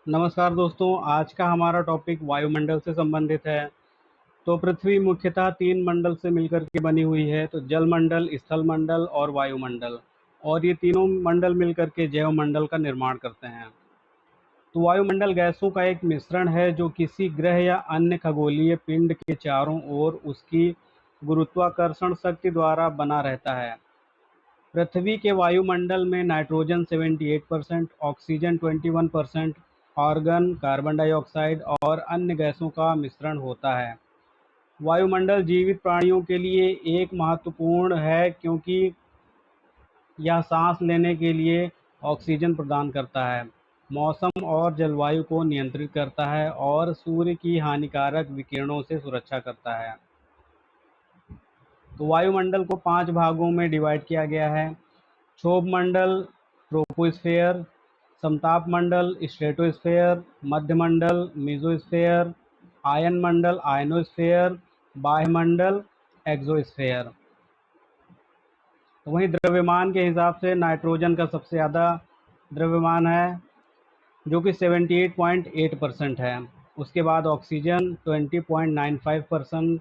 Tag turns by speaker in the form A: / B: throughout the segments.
A: नमस्कार दोस्तों, आज का हमारा टॉपिक वायुमंडल से संबंधित है। तो पृथ्वी मुख्यतः 3 मंडल से मिलकर के बनी हुई है, तो जलमंडल, स्थलमंडल और वायुमंडल। और ये तीनों मंडल मिलकर के जैवमंडल का निर्माण करते हैं। तो वायुमंडल गैसों का एक मिश्रण है जो किसी ग्रह या अन्य खगोलीय पिंड के चारों ओर उसकी गुरुत्वाकर्षण शक्ति द्वारा बना रहता है। पृथ्वी के वायुमंडल में nitrogen 78%, oxygen 21%, argon, carbon dioxide और अन्य गैसों का मिश्रण होता है। वायुमंडल जीवित प्राणियों के लिए एक महत्वपूर्ण है क्योंकि यह सांस लेने के लिए ऑक्सीजन प्रदान करता है, मौसम और जलवायु को नियंत्रित करता है और सूर्य की हानिकारक विकिरणों से सुरक्षा करता है। तो वायुमंडल को 5 भागों में डिवाइड किया गया है। क्षोभ मंडल, ट्रोपोस्फेयर, समताप मंडल, स्ट्रेटोस्फेयर, मध्य मंडल, मीजोस्फेयर, आयन मंडल, आयनोस्फेयर, बाह्यमंडल, एक्सोस्फेयर। तो वहीं द्रव्यमान के हिसाब से नाइट्रोजन का सबसे ज़्यादा द्रव्यमान है, जो कि 78.8% है। उसके बाद ऑक्सीजन 20.95%,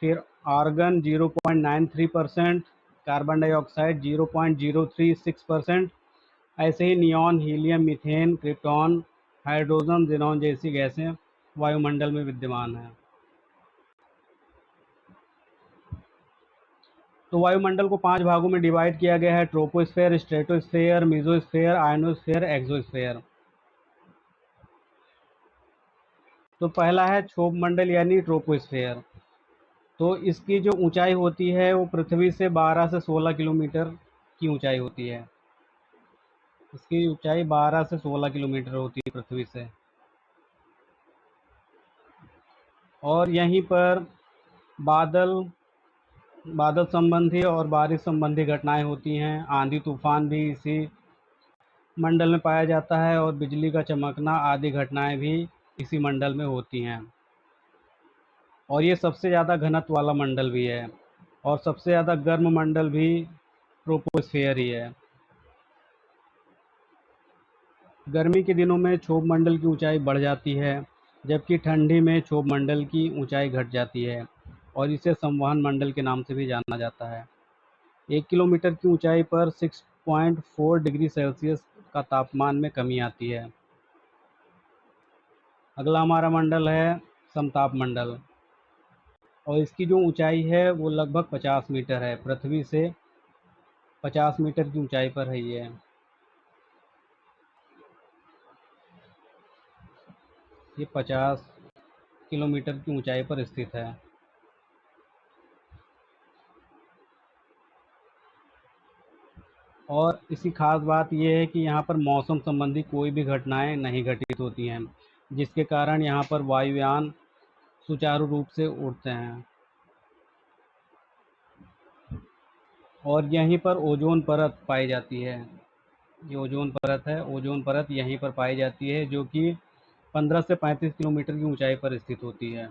A: फिर आर्गन 0.93%, कार्बन डाइऑक्साइड 0.036%। ऐसे ही neon, helium, methane, krypton, hydrogen, xenon जैसी गैसें वायुमंडल में विद्यमान हैं। तो वायुमंडल को 5 भागों में डिवाइड किया गया है: troposphere, stratosphere, mesosphere, ionosphere, exosphere. तो पहला है क्षोभ मंडल यानी ट्रोपोस्फेयर। तो इसकी जो ऊंचाई होती है वो पृथ्वी से 12 से 16 किलोमीटर की ऊंचाई होती है। इसकी ऊंचाई 12 से 16 किलोमीटर होती है पृथ्वी से। और यहीं पर बादल बादल संबंधी और बारिश संबंधी घटनाएं होती हैं। आंधी तूफान भी इसी मंडल में पाया जाता है और बिजली का चमकना आदि घटनाएं भी इसी मंडल में होती हैं। और ये सबसे ज़्यादा घनत्व वाला मंडल भी है और सबसे ज़्यादा गर्म मंडल भी ट्रोपोस्फेयर ही है। गर्मी के दिनों में क्षोभ मंडल की ऊंचाई बढ़ जाती है, जबकि ठंडी में क्षोभ मंडल की ऊंचाई घट जाती है और इसे संवहन मंडल के नाम से भी जाना जाता है। 1 किलोमीटर की ऊंचाई पर 6.4 डिग्री सेल्सियस का तापमान में कमी आती है। अगला हमारा मंडल है समताप मंडल, और इसकी जो ऊंचाई है वो लगभग 50 मीटर है। पृथ्वी से 50 मीटर की ऊंचाई पर है ये 50 किलोमीटर की ऊंचाई पर स्थित है। और इसकी खास बात यह है कि यहाँ पर मौसम संबंधी कोई भी घटनाएं नहीं घटित होती हैं, जिसके कारण यहाँ पर वायुयान सुचारू रूप से उड़ते हैं। और यहीं पर ओजोन परत पाई जाती है। ये ओजोन परत है, ओजोन परत यहीं पर पाई जाती है, जो कि 15 से 35 किलोमीटर की ऊंचाई पर स्थित होती है।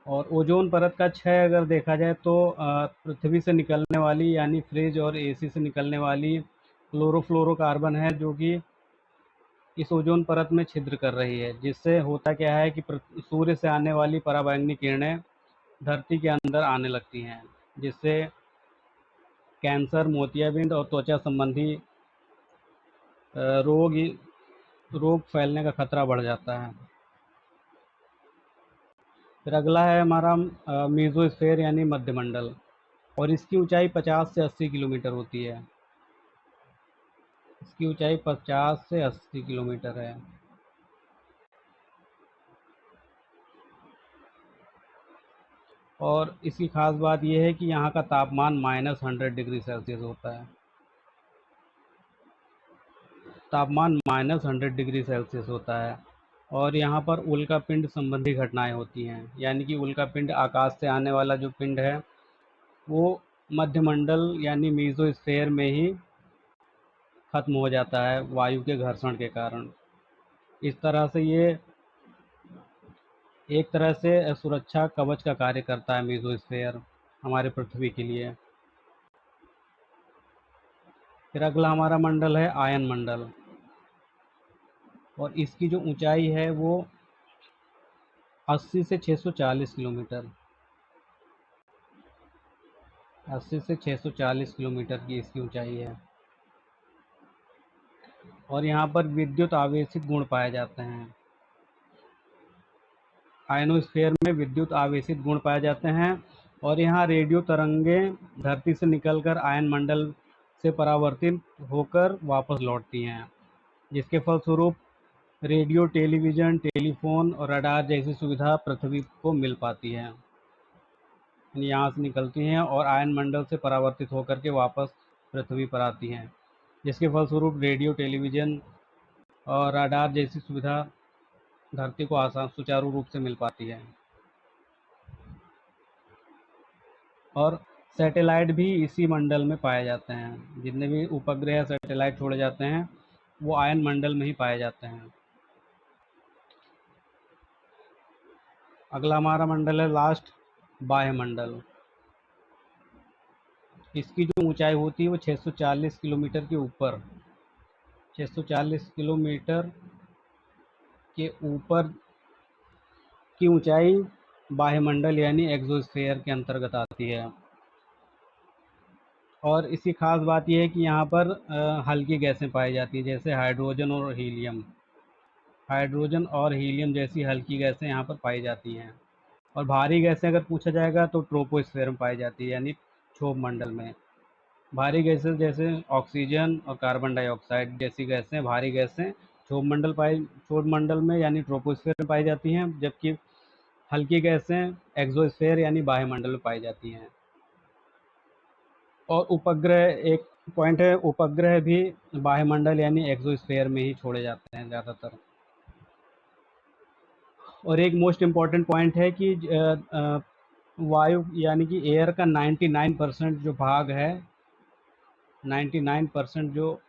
A: और ओजोन परत का क्षय अगर देखा जाए तो पृथ्वी से निकलने वाली यानी फ्रिज और एसी से निकलने वाली क्लोरोफ्लोरोकार्बन है, जो कि इस ओजोन परत में छिद्र कर रही है, जिससे होता क्या है कि सूर्य से आने वाली पराबैंगनी किरणें धरती के अंदर आने लगती हैं, जिससे कैंसर, मोतियाबिंद और त्वचा संबंधी रोग रोग फैलने का खतरा बढ़ जाता है। फिर अगला है हमारा मीजोस्फेयर यानी मध्यमंडल, और इसकी ऊंचाई 50 से 80 किलोमीटर होती है। इसकी ऊंचाई 50 से 80 किलोमीटर है। और इसकी खास बात यह है कि यहाँ का तापमान -100 डिग्री सेल्सियस होता है। तापमान -100 डिग्री सेल्सियस होता है। और यहाँ पर उल्कापिंड संबंधी घटनाएं होती हैं, यानी कि उल्कापिंड आकाश से आने वाला जो पिंड है वो मध्यमंडल यानी मीजोस्फेयर में ही खत्म हो जाता है वायु के घर्षण के कारण। इस तरह से ये एक तरह से सुरक्षा कवच का कार्य करता है मीजोस्फेयर हमारे पृथ्वी के लिए। फिर अगला हमारा मंडल है आयन मंडल, और इसकी जो ऊंचाई है वो 80 से 640 किलोमीटर 80 से 640 किलोमीटर की इसकी ऊंचाई है। और यहाँ पर विद्युत आवेशित गुण पाए जाते हैं। आयनोस्फीयर में विद्युत आवेशित गुण पाए जाते हैं और यहाँ रेडियो तरंगें धरती से निकलकर आयन मंडल से परावर्तित होकर वापस लौटती हैं, जिसके फलस्वरूप रेडियो, टेलीविज़न, टेलीफोन और रडार जैसी सुविधा पृथ्वी को मिल पाती है। यानी यहाँ से निकलती हैं और आयन मंडल से परावर्तित होकर के वापस पृथ्वी पर आती हैं, जिसके फलस्वरूप रेडियो, टेलीविज़न और रडार जैसी सुविधा धरती को आसान सुचारू रूप से मिल पाती है। और सैटेलाइट भी इसी मंडल में पाए जाते हैं। जितने भी उपग्रह या सैटेलाइट छोड़े जाते हैं वो आयन मंडल में ही पाए जाते हैं। अगला हमारा मंडल है लास्ट, बाह्यमंडल। इसकी जो ऊंचाई होती है वो 640 किलोमीटर के ऊपर 640 किलोमीटर के ऊपर की ऊंचाई बाह्यमंडल यानी एक्सोस्फीयर के अंतर्गत आती है। और इसकी खास बात यह है कि यहाँ पर हल्की गैसें पाई जाती हैं, जैसे हाइड्रोजन और हीलियम जैसी हल्की गैसें यहाँ पर पाई जाती हैं। और भारी गैसें अगर पूछा जाएगा तो ट्रोपोस्फीयर में पाई जाती है, यानी क्षोभ मंडल में। भारी गैसें जैसे ऑक्सीजन और कार्बन डाइऑक्साइड जैसी गैसें, भारी गैसें क्षोभ मंडल में यानी ट्रोपोस्फीयर में पाई जाती हैं, जबकि हल्की गैसें एक्सोस्फीयर यानी वायुमंडल में पाई जाती हैं। और उपग्रह, एक पॉइंट है, उपग्रह भी वायुमंडल यानी एक्सोस्फीयर में ही छोड़े जाते हैं ज़्यादातर। और एक मोस्ट इम्पॉर्टेंट पॉइंट है कि वायु यानी कि एयर का 99% जो भाग है, 99% जो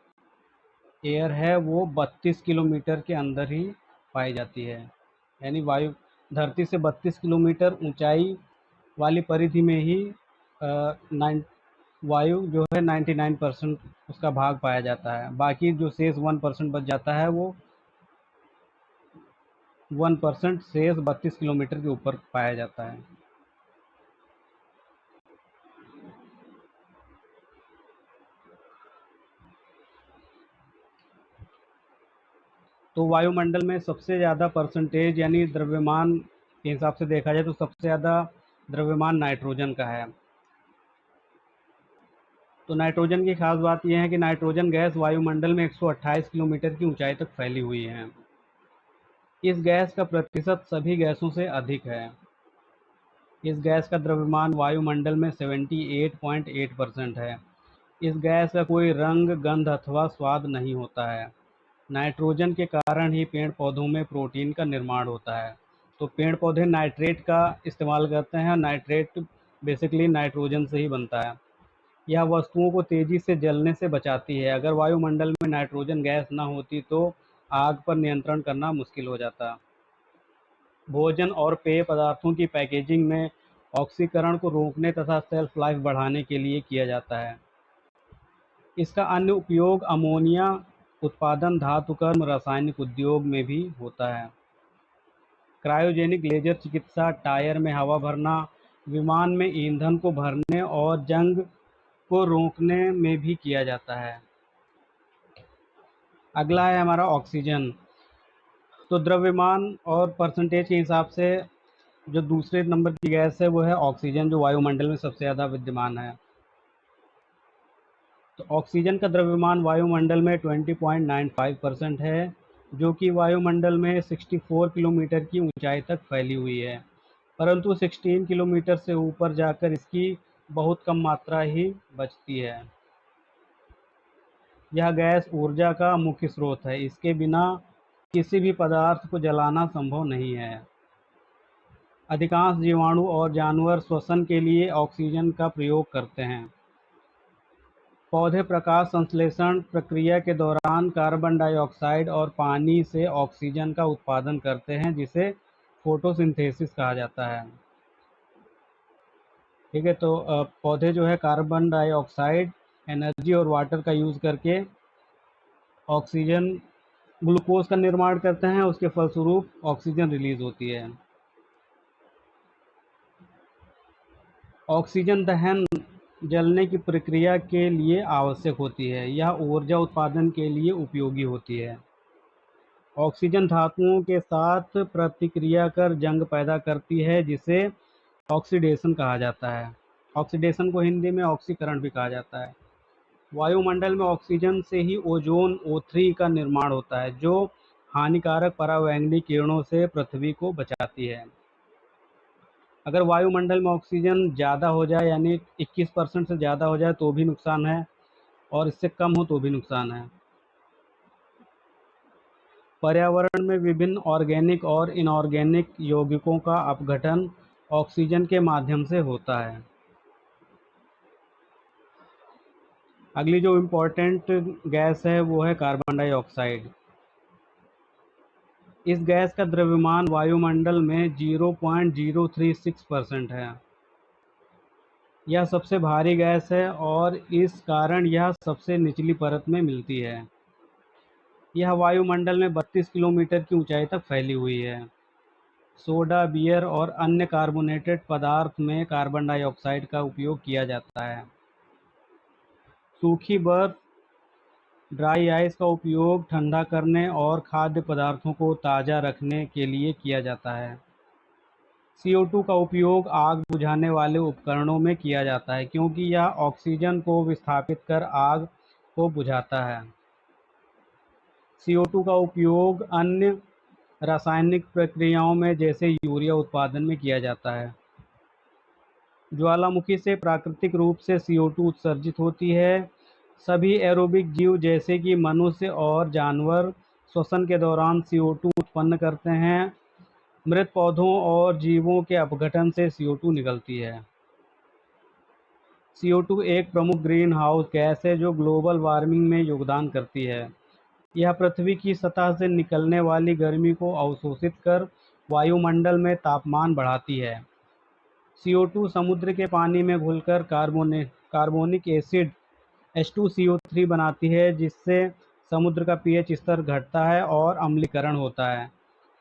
A: एयर है वो 32 किलोमीटर के अंदर ही पाई जाती है। यानी वायु धरती से 32 किलोमीटर ऊंचाई वाली परिधि में ही वायु जो है 99% उसका भाग पाया जाता है। बाकी जो शेष 1% बच जाता है वो 1% शेष 32 किलोमीटर के ऊपर पाया जाता है। तो वायुमंडल में सबसे ज़्यादा परसेंटेज यानी द्रव्यमान के हिसाब से देखा जाए तो सबसे ज़्यादा द्रव्यमान नाइट्रोजन का है। तो नाइट्रोजन की खास बात यह है कि नाइट्रोजन गैस वायुमंडल में 128 किलोमीटर की ऊंचाई तक फैली हुई है। इस गैस का प्रतिशत सभी गैसों से अधिक है। इस गैस का द्रव्यमान वायुमंडल में 78.8% है। इस गैस का कोई रंग, गंध अथवा स्वाद नहीं होता है। नाइट्रोजन के कारण ही पेड़ पौधों में प्रोटीन का निर्माण होता है। तो पेड़ पौधे नाइट्रेट का इस्तेमाल करते हैं। नाइट्रेट बेसिकली नाइट्रोजन से ही बनता है। यह वस्तुओं को तेजी से जलने से बचाती है। अगर वायुमंडल में नाइट्रोजन गैस न होती तो आग पर नियंत्रण करना मुश्किल हो जाता। भोजन और पेय पदार्थों की पैकेजिंग में ऑक्सीकरण को रोकने तथा शेल्फ लाइफ बढ़ाने के लिए किया जाता है। इसका अन्य उपयोग अमोनिया उत्पादन, धातुकर्म, रासायनिक उद्योग में भी होता है। क्रायोजेनिक लेजर चिकित्सा, टायर में हवा भरना, विमान में ईंधन को भरने और जंग को रोकने में भी किया जाता है। अगला है हमारा ऑक्सीजन। तो द्रव्यमान और परसेंटेज के हिसाब से जो दूसरे नंबर की गैस है वो है ऑक्सीजन, जो वायुमंडल में सबसे ज़्यादा विद्यमान है। तो ऑक्सीजन का द्रव्यमान वायुमंडल में 20.95% है, जो कि वायुमंडल में 64 किलोमीटर की ऊंचाई तक फैली हुई है। परंतु 16 किलोमीटर से ऊपर जाकर इसकी बहुत कम मात्रा ही बचती है। यह गैस ऊर्जा का मुख्य स्रोत है। इसके बिना किसी भी पदार्थ को जलाना संभव नहीं है। अधिकांश जीवाणु और जानवर श्वसन के लिए ऑक्सीजन का प्रयोग करते हैं। पौधे प्रकाश संश्लेषण प्रक्रिया के दौरान कार्बन डाइऑक्साइड और पानी से ऑक्सीजन का उत्पादन करते हैं, जिसे फोटोसिंथेसिस कहा जाता है। ठीक है, तो पौधे जो है कार्बन डाइऑक्साइड, एनर्जी और वाटर का यूज़ करके ऑक्सीजन ग्लूकोज का निर्माण करते हैं, उसके फलस्वरूप ऑक्सीजन रिलीज होती है। ऑक्सीजन दहन जलने की प्रक्रिया के लिए आवश्यक होती है। यह ऊर्जा उत्पादन के लिए उपयोगी होती है। ऑक्सीजन धातुओं के साथ प्रतिक्रिया कर जंग पैदा करती है, जिसे ऑक्सीडेशन कहा जाता है। ऑक्सीडेशन को हिंदी में ऑक्सीकरण भी कहा जाता है। वायुमंडल में ऑक्सीजन से ही ओजोन O3 का निर्माण होता है, जो हानिकारक पराबैंगनी किरणों से पृथ्वी को बचाती है। अगर वायुमंडल में ऑक्सीजन ज़्यादा हो जाए, यानी 21% से ज़्यादा हो जाए तो भी नुकसान है, और इससे कम हो तो भी नुकसान है। पर्यावरण में विभिन्न ऑर्गेनिक और इनऑर्गेनिक यौगिकों का अपघटन ऑक्सीजन के माध्यम से होता है। अगली जो इम्पोर्टेंट गैस है वो है कार्बन डाइऑक्साइड। इस गैस का द्रव्यमान वायुमंडल में 0.036% है। यह सबसे भारी गैस है और इस कारण यह सबसे निचली परत में मिलती है। यह वायुमंडल में 32 किलोमीटर की ऊंचाई तक फैली हुई है। सोडा, बियर और अन्य कार्बोनेटेड पदार्थ में कार्बन डाइऑक्साइड का उपयोग किया जाता है। सूखी बर्फ, ड्राई आइस का उपयोग ठंडा करने और खाद्य पदार्थों को ताज़ा रखने के लिए किया जाता है। CO2 का उपयोग आग बुझाने वाले उपकरणों में किया जाता है, क्योंकि यह ऑक्सीजन को विस्थापित कर आग को बुझाता है। CO2 का उपयोग अन्य रासायनिक प्रक्रियाओं में जैसे यूरिया उत्पादन में किया जाता है। ज्वालामुखी से प्राकृतिक रूप से CO2 उत्सर्जित होती है। सभी एरोबिक जीव जैसे कि मनुष्य और जानवर श्वसन के दौरान CO2 उत्पन्न करते हैं। मृत पौधों और जीवों के अपघटन से CO2 निकलती है। CO2 एक प्रमुख ग्रीन हाउस गैस है जो ग्लोबल वार्मिंग में योगदान करती है। यह पृथ्वी की सतह से निकलने वाली गर्मी को अवशोषित कर वायुमंडल में तापमान बढ़ाती है। CO2 समुद्र के पानी में घुलकर कार्बोनिक एसिड H2CO3 बनाती है, जिससे समुद्र का pH स्तर घटता है और अम्लीकरण होता है।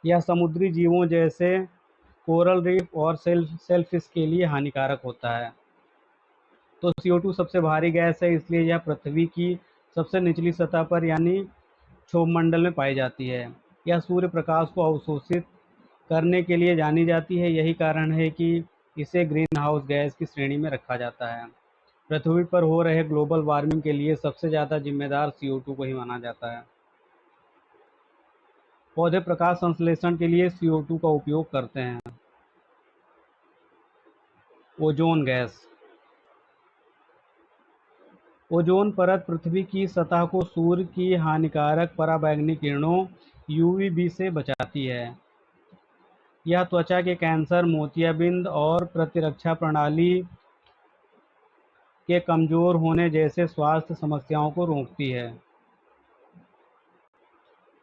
A: यह समुद्री जीवों जैसे कोरल रीफ और सेलफिश के लिए हानिकारक होता है। तो CO2 सबसे भारी गैस है, इसलिए यह पृथ्वी की सबसे निचली सतह पर यानी क्षोभमंडल में पाई जाती है। यह सूर्य प्रकाश को अवशोषित करने के लिए जानी जाती है। यही कारण है कि इसे ग्रीन हाउस गैस की श्रेणी में रखा जाता है। पृथ्वी पर हो रहे ग्लोबल वार्मिंग के लिए सबसे ज़्यादा जिम्मेदार CO2 को ही माना जाता है। पौधे प्रकाश संश्लेषण के लिए CO2 का उपयोग करते हैं। Ozone gas. ओजोन परत पृथ्वी की सतह को सूर्य की हानिकारक पराबैंगनी किरणों UVB से बचाती है। यह त्वचा के कैंसर, मोतियाबिंद और प्रतिरक्षा प्रणाली के कमजोर होने जैसे स्वास्थ्य समस्याओं को रोकती है।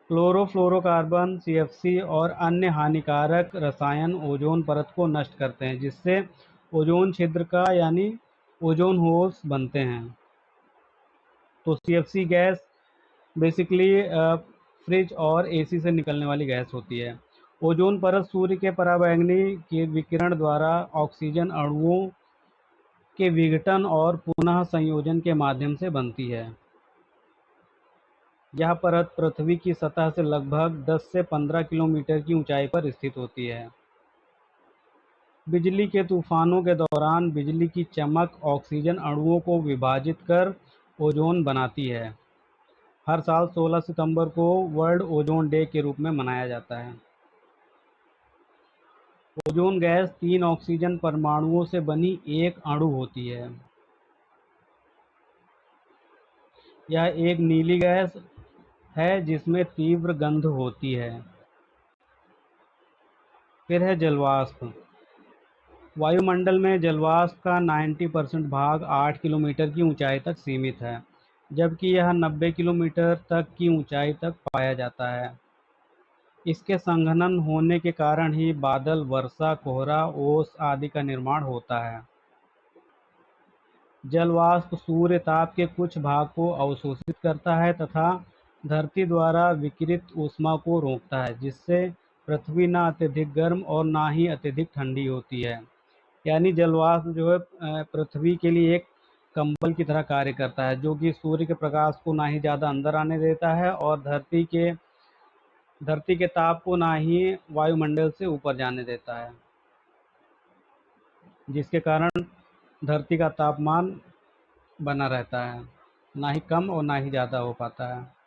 A: क्लोरोफ्लोरोकार्बन, CFC और अन्य हानिकारक रसायन ओजोन परत को नष्ट करते हैं, जिससे ओजोन छिद्र का यानी ओजोन होल्स बनते हैं। तो CFC गैस बेसिकली फ्रिज और AC से निकलने वाली गैस होती है। ओजोन परत सूर्य के पराबैंगनी के विकिरण द्वारा ऑक्सीजन अणुओं के विघटन और पुनः संयोजन के माध्यम से बनती है। यह परत पृथ्वी की सतह से लगभग 10 से 15 किलोमीटर की ऊंचाई पर स्थित होती है। बिजली के तूफानों के दौरान बिजली की चमक ऑक्सीजन अणुओं को विभाजित कर ओजोन बनाती है। हर साल 16 सितंबर को वर्ल्ड ओजोन डे के रूप में मनाया जाता है। ओजोन गैस 3 ऑक्सीजन परमाणुओं से बनी एक अणु होती है। यह एक नीली गैस है जिसमें तीव्र गंध होती है। फिर है जलवाष्प। वायुमंडल में जलवाष्प का 90% भाग 8 किलोमीटर की ऊंचाई तक सीमित है, जबकि यह 90 किलोमीटर तक की ऊंचाई तक पाया जाता है। इसके संघनन होने के कारण ही बादल, वर्षा, कोहरा, ओस आदि का निर्माण होता है। जलवाष्प सूर्य ताप के कुछ भाग को अवशोषित करता है तथा धरती द्वारा विकिरित ऊष्मा को रोकता है, जिससे पृथ्वी ना अत्यधिक गर्म और ना ही अत्यधिक ठंडी होती है। यानी जलवाष्प जो है पृथ्वी के लिए एक कंबल की तरह कार्य करता है, जो कि सूर्य के प्रकाश को ना ही ज़्यादा अंदर आने देता है और धरती के ताप को ना ही वायुमंडल से ऊपर जाने देता है, जिसके कारण धरती का तापमान बना रहता है, ना ही कम और ना ही ज़्यादा हो पाता है।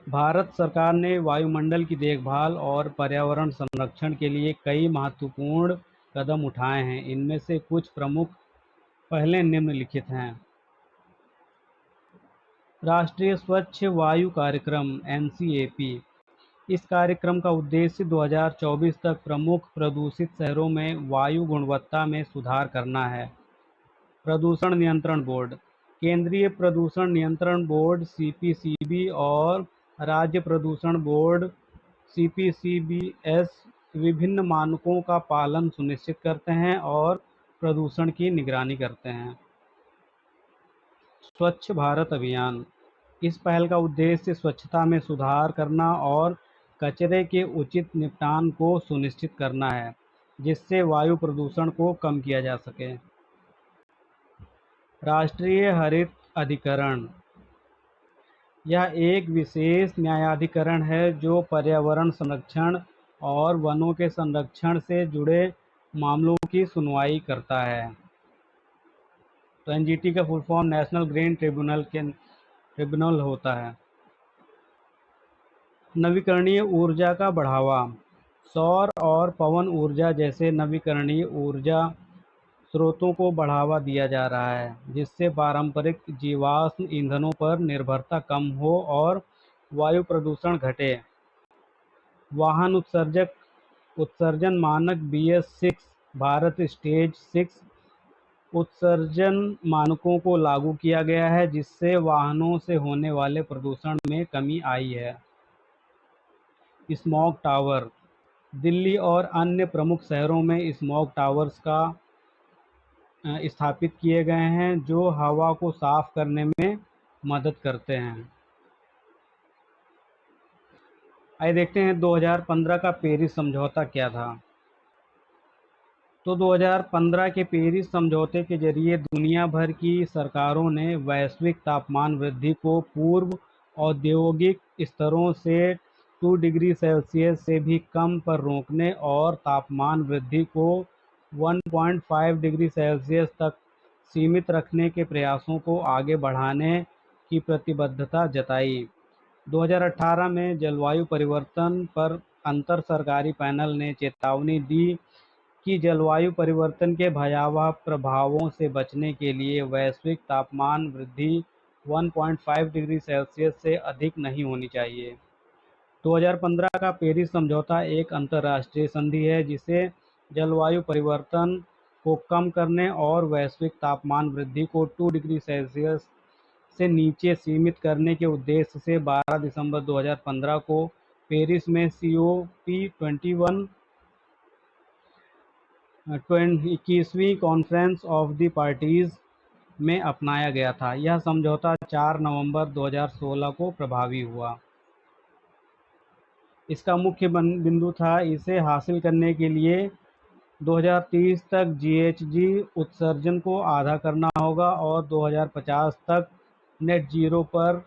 A: भारत सरकार ने वायुमंडल की देखभाल और पर्यावरण संरक्षण के लिए कई महत्वपूर्ण कदम उठाए हैं। इनमें से कुछ प्रमुख पहले निम्नलिखित हैं। राष्ट्रीय स्वच्छ वायु कार्यक्रम (NCAP). इस कार्यक्रम का उद्देश्य 2024 तक प्रमुख प्रदूषित शहरों में वायु गुणवत्ता में सुधार करना है। प्रदूषण नियंत्रण बोर्ड। केंद्रीय प्रदूषण नियंत्रण बोर्ड (CPCB) और राज्य प्रदूषण बोर्ड (CPCBS) विभिन्न मानकों का पालन सुनिश्चित करते हैं और प्रदूषण की निगरानी करते हैं। स्वच्छ भारत अभियान। इस पहल का उद्देश्य स्वच्छता में सुधार करना और कचरे के उचित निपटान को सुनिश्चित करना है, जिससे वायु प्रदूषण को कम किया जा सके। राष्ट्रीय हरित अधिकरण। यह एक विशेष न्यायाधिकरण है जो पर्यावरण संरक्षण और वनों के संरक्षण से जुड़े मामलों की सुनवाई करता है। तो NGT का full form national green tribunal होता है। नवीकरणीय ऊर्जा का बढ़ावा। सौर और पवन ऊर्जा जैसे नवीकरणीय ऊर्जा स्रोतों को बढ़ावा दिया जा रहा है, जिससे पारंपरिक जीवाश्म ईंधनों पर निर्भरता कम हो और वायु प्रदूषण घटे। वाहन उत्सर्जन मानक BS6 भारत स्टेज 6 उत्सर्जन मानकों को लागू किया गया है, जिससे वाहनों से होने वाले प्रदूषण में कमी आई है। Smog tower. दिल्ली और अन्य प्रमुख शहरों में स्मॉग टावर्स का स्थापित किए गए हैं, जो हवा को साफ करने में मदद करते हैं। आइए देखते हैं 2015 का पेरिस समझौता क्या था। तो 2015 के पेरिस समझौते के जरिए दुनिया भर की सरकारों ने वैश्विक तापमान वृद्धि को पूर्व औद्योगिक स्तरों से 2 डिग्री सेल्सियस से भी कम पर रोकने और तापमान वृद्धि को 1.5 डिग्री सेल्सियस तक सीमित रखने के प्रयासों को आगे बढ़ाने की प्रतिबद्धता जताई। 2018 में जलवायु परिवर्तन पर अंतर सरकारी पैनल ने चेतावनी दी कि जलवायु परिवर्तन के भयावह प्रभावों से बचने के लिए वैश्विक तापमान वृद्धि 1.5 डिग्री सेल्सियस से अधिक नहीं होनी चाहिए। 2015 का पेरिस समझौता एक अंतर्राष्ट्रीय संधि है जिसे जलवायु परिवर्तन को कम करने और वैश्विक तापमान वृद्धि को 2 डिग्री सेल्सियस से नीचे सीमित करने के उद्देश्य से 12 दिसंबर 2015 को पेरिस में COP21 21वीं कॉन्फ्रेंस ऑफ द पार्टीज में अपनाया गया था। यह समझौता 4 नवंबर 2016 को प्रभावी हुआ। इसका मुख्य बिंदु था इसे हासिल करने के लिए 2030 तक GHG उत्सर्जन को आधा करना होगा और 2050 तक नेट जीरो पर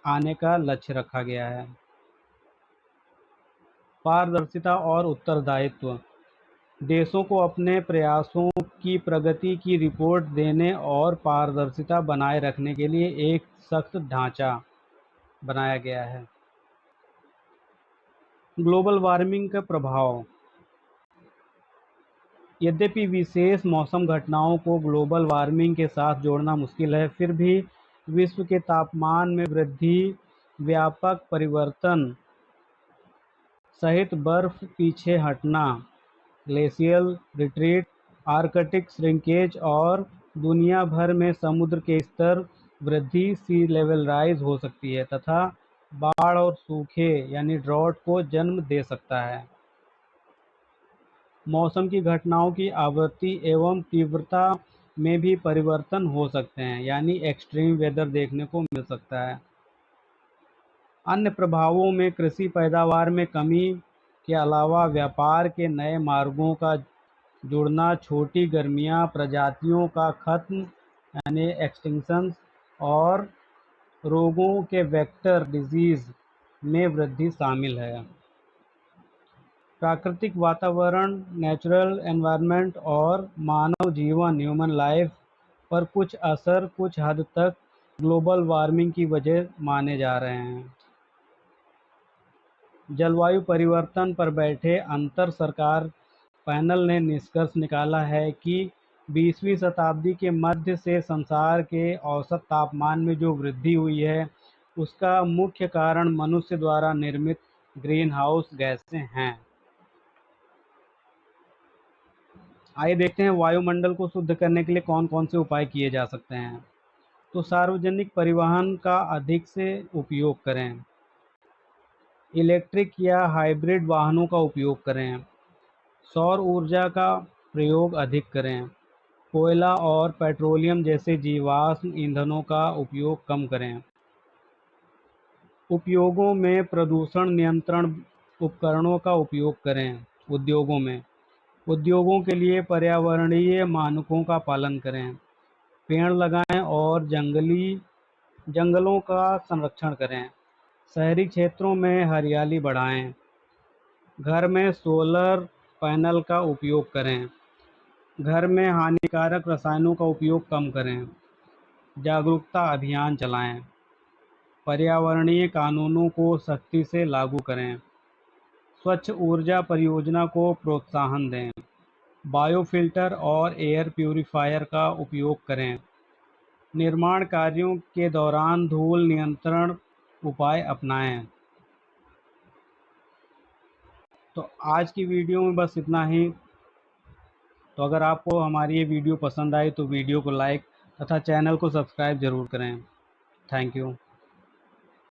A: आने का लक्ष्य रखा गया है। पारदर्शिता और उत्तरदायित्व। देशों को अपने प्रयासों की प्रगति की रिपोर्ट देने और पारदर्शिता बनाए रखने के लिए एक सख्त ढांचा बनाया गया है। ग्लोबल वार्मिंग का प्रभाव। यद्यपि विशेष मौसम घटनाओं को ग्लोबल वार्मिंग के साथ जोड़ना मुश्किल है, फिर भी विश्व के तापमान में वृद्धि, व्यापक परिवर्तन सहित बर्फ पीछे हटना, ग्लेशियल रिट्रीट, आर्कटिक श्रिंकेज और दुनिया भर में समुद्र के स्तर वृद्धि सी लेवल राइज हो सकती है तथा बाढ़ और सूखे यानी ड्रॉट को जन्म दे सकता है। मौसम की घटनाओं की आवृत्ति एवं तीव्रता में भी परिवर्तन हो सकते हैं, यानी एक्सट्रीम वेदर देखने को मिल सकता है। अन्य प्रभावों में कृषि पैदावार में कमी के अलावा व्यापार के नए मार्गों का जुड़ना, छोटी गर्मियां, प्रजातियों का खत्म यानी एक्सटिंक्शन, और रोगों के वेक्टर डिजीज में वृद्धि शामिल है। प्राकृतिक वातावरण, नेचुरल एनवायरनमेंट और मानव जीवन, ह्यूमन लाइफ पर कुछ असर कुछ हद तक ग्लोबल वार्मिंग की वजह माने जा रहे हैं। जलवायु परिवर्तन पर बैठे अंतर सरकार पैनल ने निष्कर्ष निकाला है कि 20वीं शताब्दी के मध्य से संसार के औसत तापमान में जो वृद्धि हुई है, उसका मुख्य कारण मनुष्य द्वारा निर्मित ग्रीन हाउस गैसें हैं। आइए देखते हैं वायुमंडल को शुद्ध करने के लिए कौन कौन से उपाय किए जा सकते हैं। तो सार्वजनिक परिवहन का अधिक से उपयोग करें, इलेक्ट्रिक या हाइब्रिड वाहनों का उपयोग करें, सौर ऊर्जा का प्रयोग अधिक करें, कोयला और पेट्रोलियम जैसे जीवाश्म ईंधनों का उपयोग कम करें। उपयोगों में प्रदूषण नियंत्रण उपकरणों का उपयोग करें। उद्योगों के लिए पर्यावरणीय मानकों का पालन करें। पेड़ लगाएं और जंगलों का संरक्षण करें। शहरी क्षेत्रों में हरियाली बढ़ाएं। घर में सोलर पैनल का उपयोग करें। घर में हानिकारक रसायनों का उपयोग कम करें। जागरूकता अभियान चलाएं। पर्यावरणीय कानूनों को सख्ती से लागू करें। स्वच्छ ऊर्जा परियोजना को प्रोत्साहन दें। बायोफिल्टर और एयर प्यूरिफायर का उपयोग करें। निर्माण कार्यों के दौरान धूल नियंत्रण उपाय अपनाएं। तो आज की वीडियो में बस इतना ही। तो अगर आपको हमारी ये वीडियो पसंद आई तो वीडियो को लाइक तथा चैनल को सब्सक्राइब ज़रूर करें। Thank you.